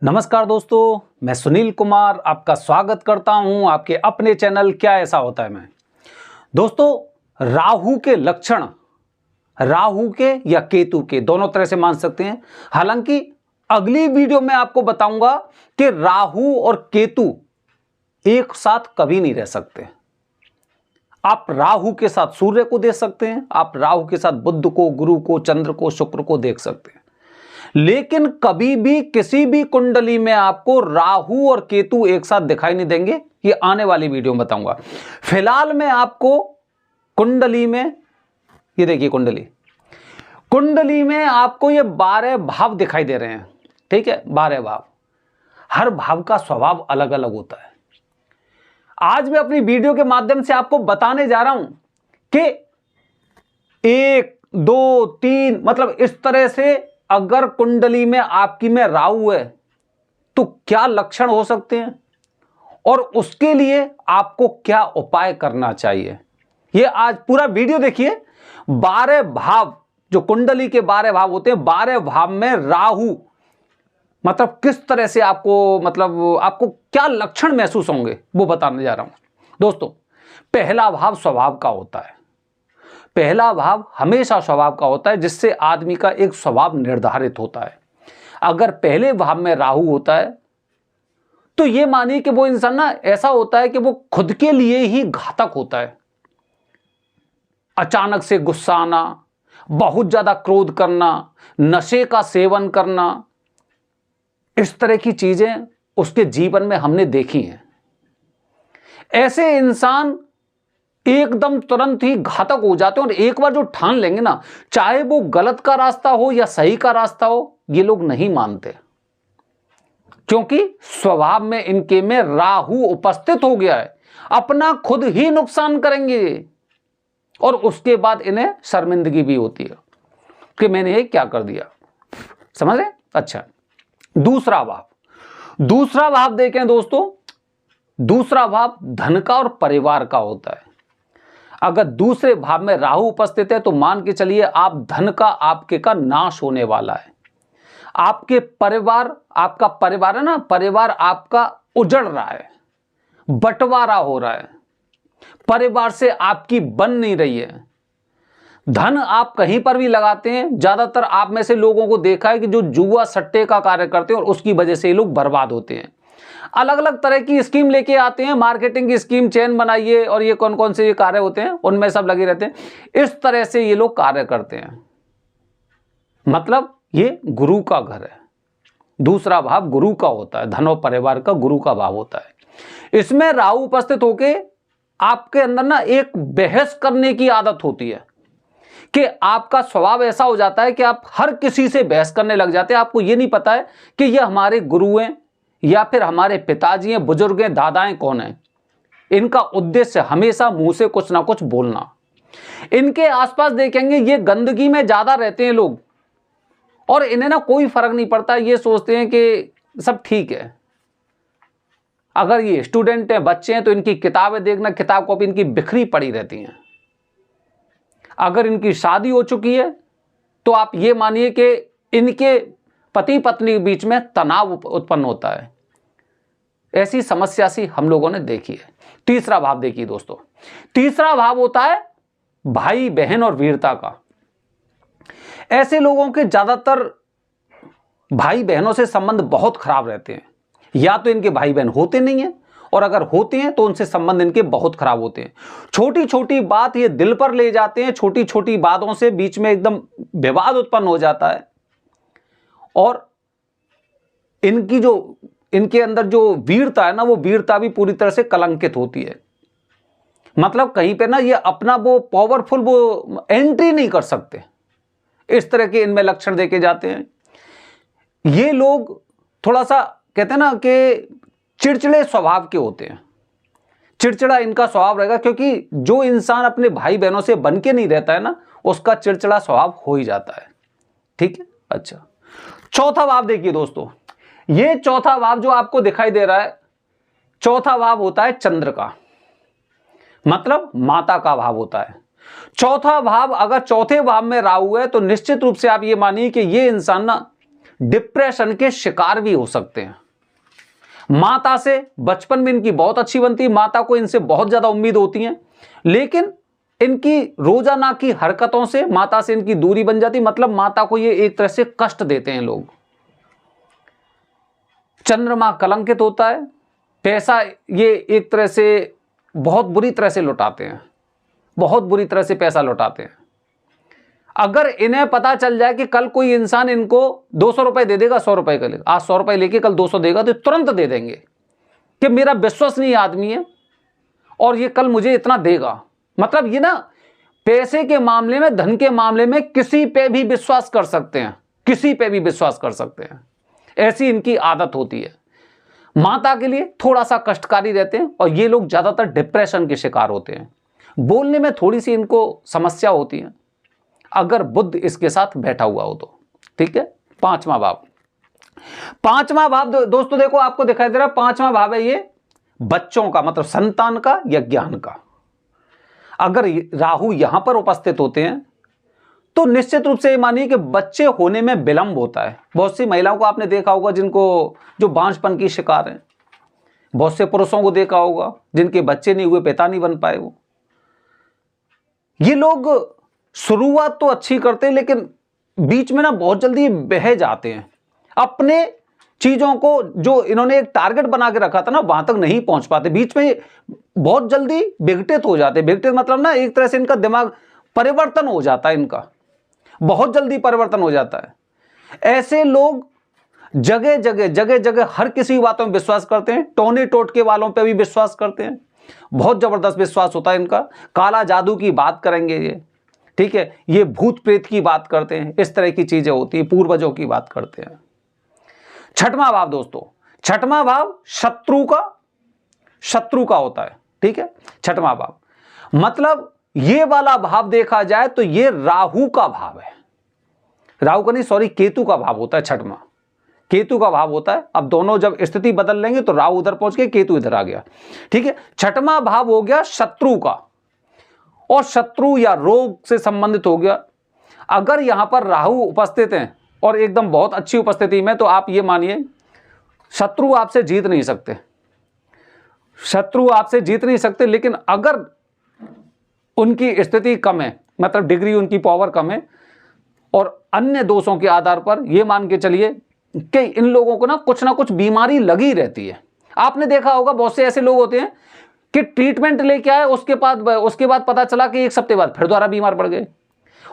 नमस्कार दोस्तों, मैं सुनील कुमार आपका स्वागत करता हूं आपके अपने चैनल क्या ऐसा होता है में। दोस्तों, राहु के लक्षण राहु के या केतु के दोनों तरह से मान सकते हैं। हालांकि अगली वीडियो में आपको बताऊंगा कि राहु और केतु एक साथ कभी नहीं रह सकते। आप राहु के साथ सूर्य को देख सकते हैं, आप राहु के साथ बुध को, गुरु को, चंद्र को, शुक्र को देख सकते हैं, लेकिन कभी भी किसी भी कुंडली में आपको राहु और केतु एक साथ दिखाई नहीं देंगे। ये आने वाली वीडियो में बताऊंगा। फिलहाल मैं आपको कुंडली में, ये देखिए कुंडली में आपको ये 12 भाव दिखाई दे रहे हैं। ठीक है, 12 भाव, हर भाव का स्वभाव अलग अलग होता है। आज मैं अपनी वीडियो के माध्यम से आपको बताने जा रहा हूं कि 1, 2, 3 मतलब इस तरह से अगर कुंडली में आपकी में राहु है तो क्या लक्षण हो सकते हैं और उसके लिए आपको क्या उपाय करना चाहिए, ये आज पूरा वीडियो देखिए। 12 भाव, जो कुंडली के 12 भाव होते हैं, 12 भाव में राहु मतलब किस तरह से आपको क्या लक्षण महसूस होंगे वो बताने जा रहा हूं। दोस्तों, पहला भाव स्वभाव का होता है। पहला भाव हमेशा स्वभाव का होता है, जिससे आदमी का एक स्वभाव निर्धारित होता है। अगर पहले भाव में राहु होता है तो यह मानिए कि वो इंसान ना ऐसा होता है कि वो खुद के लिए ही घातक होता है। अचानक से गुस्सा आना, बहुत ज्यादा क्रोध करना, नशे का सेवन करना, इस तरह की चीजें उसके जीवन में हमने देखी हैं। ऐसे इंसान एकदम तुरंत ही घातक हो जाते हैं और एक बार जो ठान लेंगे ना, चाहे वो गलत का रास्ता हो या सही का रास्ता हो, ये लोग नहीं मानते, क्योंकि स्वभाव में इनके में राहु उपस्थित हो गया है। अपना खुद ही नुकसान करेंगे और उसके बाद इन्हें शर्मिंदगी भी होती है कि मैंने ये क्या कर दिया। समझ रहे? अच्छा, दूसरा भाव देखें दोस्तों। दूसरा भाव धन का और परिवार का होता है। अगर दूसरे भाव में राहु उपस्थित है तो मान के चलिए आप धन का आपके का नाश होने वाला है। आपके परिवार, आपका परिवार है ना, परिवार आपका उजड़ रहा है, बंटवारा हो रहा है, परिवार से आपकी बन नहीं रही है। धन आप कहीं पर भी लगाते हैं, ज्यादातर आप में से लोगों को देखा है कि जो जुआ सट्टे का कार्य करते हैं और उसकी वजह से ये लोग बर्बाद होते हैं। अलग अलग तरह की स्कीम लेके आते हैं, मार्केटिंग की स्कीम, चेन बनाइए, और ये कौन कौन से ये कार्य होते हैं उनमें सब लगे रहते हैं। इस तरह से ये लोग कार्य करते हैं। मतलब ये गुरु का घर है। दूसरा भाव गुरु का होता है, धन और परिवार का गुरु का भाव होता है। इसमें राहु उपस्थित होके आपके अंदर ना एक बहस करने की आदत होती है कि आपका स्वभाव ऐसा हो जाता है कि आप हर किसी से बहस करने लग जाते हैं। आपको ये नहीं पता है कि ये हमारे गुरु हैं या फिर हमारे पिताजी हैं, बुजुर्ग हैं, दादाएं कौन हैं। इनका उद्देश्य हमेशा मुंह से कुछ ना कुछ बोलना। इनके आसपास देखेंगे ये गंदगी में ज्यादा रहते हैं लोग, और इन्हें ना कोई फर्क नहीं पड़ता। ये सोचते हैं कि सब ठीक है। अगर ये स्टूडेंट हैं, बच्चे हैं, तो इनकी किताबें देखना, किताब कॉपी इनकी बिखरी पड़ी रहती हैं। अगर इनकी शादी हो चुकी है तो आप ये मानिए कि इनके पति पत्नी के बीच में तनाव उत्पन्न होता है। ऐसी समस्या सी हम लोगों ने देखी है। तीसरा भाव देखिए दोस्तों। तीसरा भाव होता है भाई बहन और वीरता का। ऐसे लोगों के ज्यादातर भाई बहनों से संबंध बहुत खराब रहते हैं। या तो इनके भाई बहन होते नहीं हैं, और अगर होते हैं तो उनसे संबंध इनके बहुत खराब होते हैं। छोटी छोटी बात ये दिल पर ले जाते हैं। छोटी छोटी बातों से बीच में एकदम विवाद उत्पन्न हो जाता है, और इनके अंदर जो वीरता है ना, वो वीरता भी पूरी तरह से कलंकित होती है। मतलब कहीं पे ना ये अपना वो पावरफुल वो एंट्री नहीं कर सकते। इस तरह के इनमें लक्षण देखे जाते हैं। ये लोग थोड़ा सा कहते हैं ना कि चिड़चिड़े स्वभाव के होते हैं। चिड़चिड़ा इनका स्वभाव रहेगा, क्योंकि जो इंसान अपने भाई बहनों से बन के नहीं रहता है ना, उसका चिड़चिड़ा स्वभाव हो ही जाता है। ठीक है। अच्छा, चौथा भाव देखिए दोस्तों। ये चौथा भाव जो आपको दिखाई दे रहा है, चौथा भाव होता है चंद्र का, मतलब माता का भाव होता है। चौथा भाव, अगर चौथे भाव में राहु है तो निश्चित रूप से आप ये मानिए कि ये इंसान ना डिप्रेशन के शिकार भी हो सकते हैं। माता से बचपन में इनकी बहुत अच्छी बनती है, माता को इनसे बहुत ज्यादा उम्मीद होती है, लेकिन इनकी रोजाना की हरकतों से माता से इनकी दूरी बन जाती, मतलब माता को ये एक तरह से कष्ट देते हैं लोग। चंद्रमा कलंकित होता है, पैसा ये एक तरह से बहुत बुरी तरह से लौटाते हैं, बहुत बुरी तरह से पैसा लौटाते हैं। अगर इन्हें पता चल जाए कि कल कोई इंसान इनको 200 रुपए दे देगा, 100 रुपए का लेगा, आज 100 रुपए लेके कल 200 देगा, तो तुरंत दे देंगे कि मेरा विश्वसनीय आदमी है और ये कल मुझे इतना देगा। मतलब ये ना पैसे के मामले में, धन के मामले में किसी पे भी विश्वास कर सकते हैं, किसी पे भी विश्वास कर सकते हैं, ऐसी इनकी आदत होती है। माता के लिए थोड़ा सा कष्टकारी रहते हैं और ये लोग ज्यादातर डिप्रेशन के शिकार होते हैं। बोलने में थोड़ी सी इनको समस्या होती है अगर बुध इसके साथ बैठा हुआ हो तो। ठीक है, पांचवा भाव, पांचवा भाव दोस्तों देखो आपको दिखाई दे रहा है, पांचवा भाव है ये बच्चों का, मतलब संतान का या ज्ञान का। अगर राहु यहां पर उपस्थित होते हैं तो निश्चित रूप से ये मानिए कि बच्चे होने में विलंब होता है। बहुत सी महिलाओं को आपने देखा होगा जिनको, जो बांझपन की शिकार है, बहुत से पुरुषों को देखा होगा जिनके बच्चे नहीं हुए, पिता नहीं बन पाए। वो ये लोग शुरुआत तो अच्छी करते हैं लेकिन बीच में ना बहुत जल्दी बह जाते हैं, अपने चीजों को जो इन्होंने एक टारगेट बना के रखा था ना वहां तक नहीं पहुंच पाते, बीच में बहुत जल्दी विघटित हो जाते। विघटित मतलब ना एक तरह से इनका दिमाग परिवर्तन हो जाता है, इनका बहुत जल्दी परिवर्तन हो जाता है। ऐसे लोग जगह जगह हर किसी बातों में विश्वास करते हैं, टोने टोटके वालों पे भी विश्वास करते हैं, बहुत जबरदस्त विश्वास होता है इनका। काला जादू की बात करेंगे ये, ठीक है, ये भूत प्रेत की बात करते हैं, इस तरह की चीजें होती है, पूर्वजों की बात करते हैं। छठवां भाव दोस्तों, छठवां भाव शत्रु का होता है। ठीक है, छठवां भाव मतलब ये वाला भाव देखा जाए तो ये राहु का भाव है, राहु का नहीं सॉरी केतु का भाव होता है। छठवां केतु का भाव होता है। अब दोनों जब स्थिति बदल लेंगे तो राहु उधर पहुंच गए, केतु इधर आ गया। ठीक है, छठवां भाव हो गया शत्रु का, और शत्रु या रोग से संबंधित हो गया। अगर यहां पर राहु उपस्थित हैं और एकदम बहुत अच्छी उपस्थिति में, तो आप ये मानिए शत्रु आपसे जीत नहीं सकते, शत्रु आपसे जीत नहीं सकते। लेकिन अगर उनकी स्थिति कम है, मतलब डिग्री उनकी पावर कम है, और अन्य दोषों के आधार पर ये मान के चलिए कि इन लोगों को ना कुछ बीमारी लगी रहती है। आपने देखा होगा बहुत से ऐसे लोग होते हैं कि ट्रीटमेंट लेके आए, उसके बाद पता चला कि 1 हफ्ते बाद फिर दोबारा बीमार पड़ गए।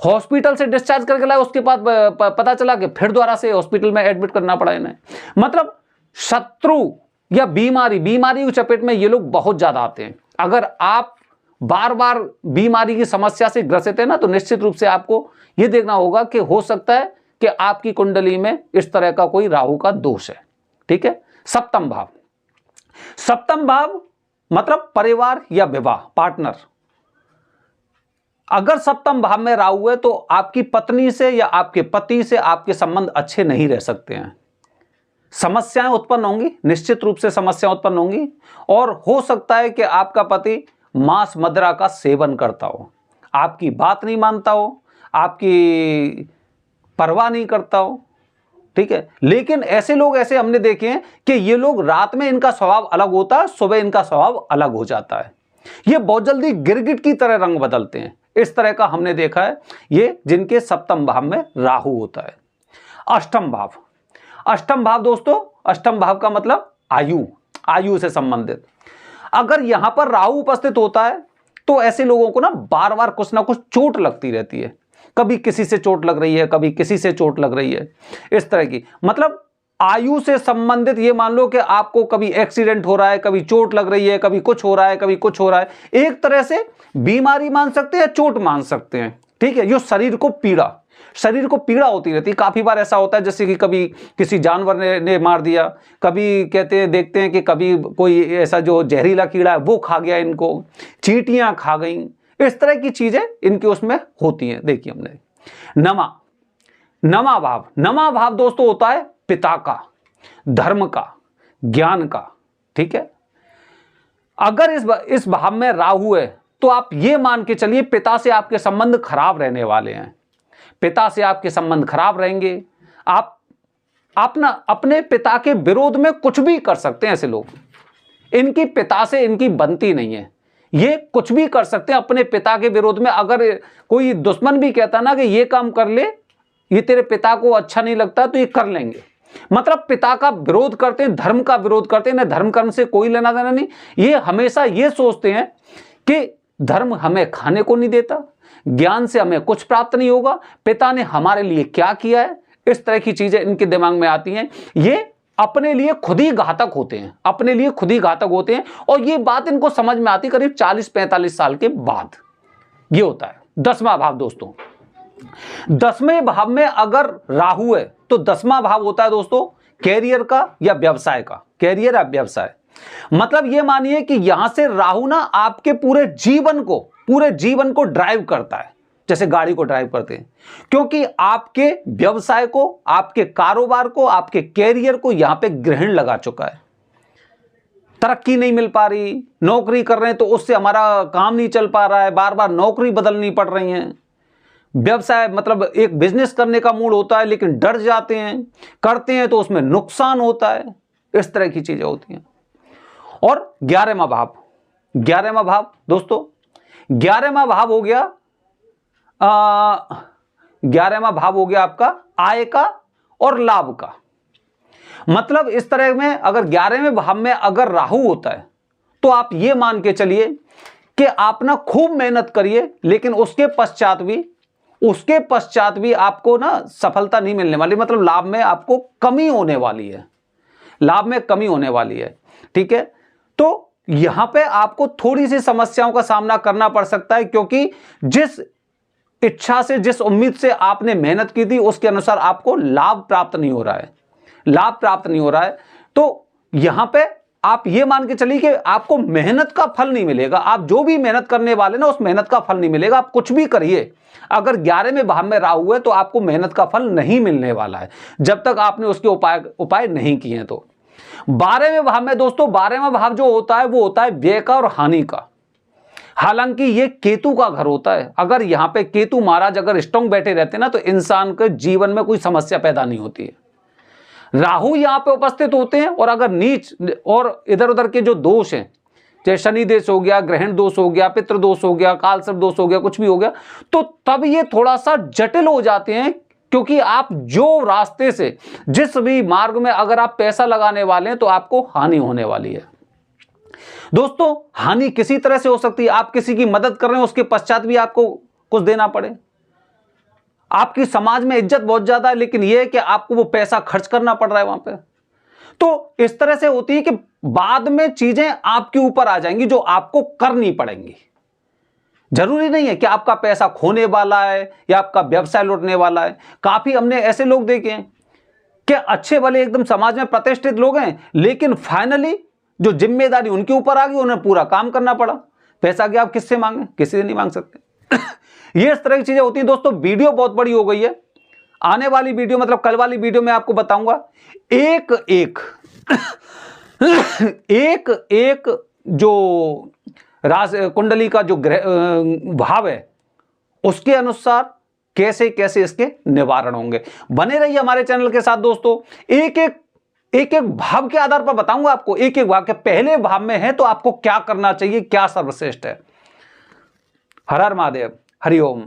हॉस्पिटल से डिस्चार्ज करके लाए, उसके बाद पता चला कि फिर दोबारा से हॉस्पिटल में एडमिट करना पड़ा इन्हें। मतलब शत्रु या बीमारी की चपेट में ये लोग बहुत ज्यादा आते हैं। अगर आप बार बार बीमारी की समस्या से ग्रसित है ना, तो निश्चित रूप से आपको यह देखना होगा कि हो सकता है कि आपकी कुंडली में इस तरह का कोई राहु का दोष है। ठीक है, सप्तम भाव, सप्तम भाव मतलब परिवार या विवाह, पार्टनर। अगर सप्तम भाव में राहु है तो आपकी पत्नी से या आपके पति से आपके संबंध अच्छे नहीं रह सकते हैं, समस्याएं उत्पन्न होंगी, निश्चित रूप से समस्याएं उत्पन्न होंगी। और हो सकता है कि आपका पति मांस मदिरा का सेवन करता हो, आपकी बात नहीं मानता हो, आपकी परवाह नहीं करता हो। ठीक है, लेकिन ऐसे लोग ऐसे हमने देखे हैं कि ये लोग रात में इनका स्वभाव अलग होता है, सुबह इनका स्वभाव अलग हो जाता है। ये बहुत जल्दी गिरगिट की तरह रंग बदलते हैं, इस तरह का हमने देखा है ये जिनके सप्तम भाव में राहु होता है। अष्टम भाव, अष्टम भाव दोस्तों, अष्टम भाव का मतलब आयु से संबंधित। अगर यहां पर राहु उपस्थित होता है तो ऐसे लोगों को ना बार बार कुछ ना कुछ चोट लगती रहती है, कभी किसी से चोट लग रही है, कभी किसी से चोट लग रही है, इस तरह की। मतलब आयु से संबंधित ये मान लो कि आपको कभी एक्सीडेंट हो रहा है, कभी चोट लग रही है, कभी कुछ हो रहा है, कभी कुछ हो रहा है। एक तरह से बीमारी मान सकते हैं, चोट मान सकते हैं। ठीक है, जो शरीर को पीड़ा होती रहती है। काफी बार ऐसा होता है जैसे कि कभी किसी जानवर ने मार दिया, कभी देखते हैं कि कभी कोई ऐसा जो जहरीला कीड़ा है वो खा गया, इनको चींटियां खा गई, इस तरह की चीजें इनके उसमें होती हैं। देखिए हमने नमा भाव दोस्तों होता है पिता का, धर्म का, ज्ञान का। ठीक है, अगर इस भाव में राहु है तो आप ये मान के चलिए पिता से आपके संबंध खराब रहने वाले हैं, पिता से आपके संबंध खराब रहेंगे। आप अपने पिता के विरोध में कुछ भी कर सकते हैं। ऐसे लोग, इनकी पिता से इनकी बनती नहीं है, ये कुछ भी कर सकते हैं अपने पिता के विरोध में। अगर कोई दुश्मन भी कहता ना कि ये काम कर ले, ये तेरे पिता को अच्छा नहीं लगता, तो ये कर लेंगे। मतलब पिता का विरोध करते हैं, धर्म का विरोध करते हैं, ना धर्म कर्म से कोई लेना देना नहीं। ये हमेशा ये सोचते हैं कि धर्म हमें खाने को नहीं देता, ज्ञान से हमें कुछ प्राप्त नहीं होगा, पिता ने हमारे लिए क्या किया है, इस तरह की चीजें इनके दिमाग में आती हैं। ये अपने लिए खुद ही घातक होते हैं, अपने लिए खुद ही घातक होते हैं। और ये बात इनको समझ में आती करीब 40-45 साल के बाद। ये होता है 10वां भाव। दोस्तों 10वें भाव में अगर राहु है तो 10वां भाव होता है दोस्तों कैरियर का या व्यवसाय का, कैरियर या व्यवसाय। मतलब ये मानिए कि यहां से राहु ना आपके पूरे जीवन को ड्राइव करता है, जैसे गाड़ी को ड्राइव करते हैं, क्योंकि आपके व्यवसाय को, आपके कारोबार को, आपके कैरियर को यहां पे ग्रहण लगा चुका है। तरक्की नहीं मिल पा रही, नौकरी कर रहे हैं तो उससे हमारा काम नहीं चल पा रहा है, बार बार नौकरी बदलनी पड़ रही है। व्यवसाय मतलब एक बिजनेस करने का मूड होता है लेकिन डर जाते हैं, करते हैं तो उसमें नुकसान होता है, इस तरह की चीजें होती हैं। और 11वां भाव, 11वां भाव दोस्तों, 11वां भाव हो गया 11वां भाव हो गया आपका आय का और लाभ का। मतलब इस तरह में अगर 11वें भाव में अगर राहु होता है तो आप ये मान के चलिए कि आप ना खूब मेहनत करिए, लेकिन उसके पश्चात भी आपको ना सफलता नहीं मिलने वाली। मतलब लाभ में आपको कमी होने वाली है, लाभ में कमी होने वाली है। ठीक है, तो यहां पे आपको थोड़ी सी समस्याओं का सामना करना पड़ सकता है, क्योंकि जिस इच्छा से, जिस उम्मीद से आपने मेहनत की थी उसके अनुसार आपको लाभ प्राप्त नहीं हो रहा है, लाभ प्राप्त नहीं हो रहा है। तो यहां पे आप ये मान के चलिए कि आपको मेहनत का फल नहीं मिलेगा। आप जो भी मेहनत करने वाले ना, उस मेहनत का फल नहीं मिलेगा। आप कुछ भी करिए, अगर 11वें भाव में राहु है तो आपको मेहनत का फल नहीं मिलने वाला है, जब तक आपने उसके उपाय नहीं किए। तो 12वें भाव में दोस्तों, 12वां भाव जो होता है वो होता है व्यय का और हानि का। हालांकि ये केतु का घर होता है। अगर यहां पे केतु महाराज अगर स्ट्रांग बैठे रहते ना तो इंसान के जीवन में कोई समस्या पैदा नहीं होती है। राहु यहां पे उपस्थित होते हैं, और अगर नीच और इधर उधर के जो दोष हैं, चाहे शनि दोष हो गया, ग्रहण दोष हो गया, पितृ दोष हो गया, कालसर्प दोष हो गया, कुछ भी हो गया, तो तब ये थोड़ा सा जटिल हो जाते हैं। क्योंकि आप जो रास्ते से, जिस भी मार्ग में अगर आप पैसा लगाने वाले हैं तो आपको हानि होने वाली है। दोस्तों हानि किसी तरह से हो सकती है, आप किसी की मदद कर रहे हैं उसके पश्चात भी आपको कुछ देना पड़े। आपकी समाज में इज्जत बहुत ज्यादा है, लेकिन यह है कि आपको वो पैसा खर्च करना पड़ रहा है वहां पे। तो इस तरह से होती है कि बाद में चीजें आपके ऊपर आ जाएंगी जो आपको करनी पड़ेंगी। जरूरी नहीं है कि आपका पैसा खोने वाला है या आपका व्यवसाय लुटने वाला है। काफी हमने ऐसे लोग देखे हैं कि अच्छे भले एकदम समाज में प्रतिष्ठित लोग हैं, लेकिन फाइनली जो जिम्मेदारी उनके ऊपर आ गई, उन्हें पूरा काम करना पड़ा। पैसा क्या आप किससे मांगे? किसी से नहीं मांग सकते। ये इस तरह की चीजें होती हैं। दोस्तों वीडियो बहुत बड़ी हो गई है, आने वाली वीडियो मतलब कल वाली वीडियो में आपको बताऊंगा एक एक जो राशि कुंडली का जो भाव है उसके अनुसार कैसे कैसे इसके निवारण होंगे। बने रहिए हमारे चैनल के साथ दोस्तों। एक एक भाव के आधार पर बताऊंगा आपको, एक भाव के पहले भाव में है तो आपको क्या करना चाहिए, क्या सर्वश्रेष्ठ है। हर हर महादेव, हरि ओम।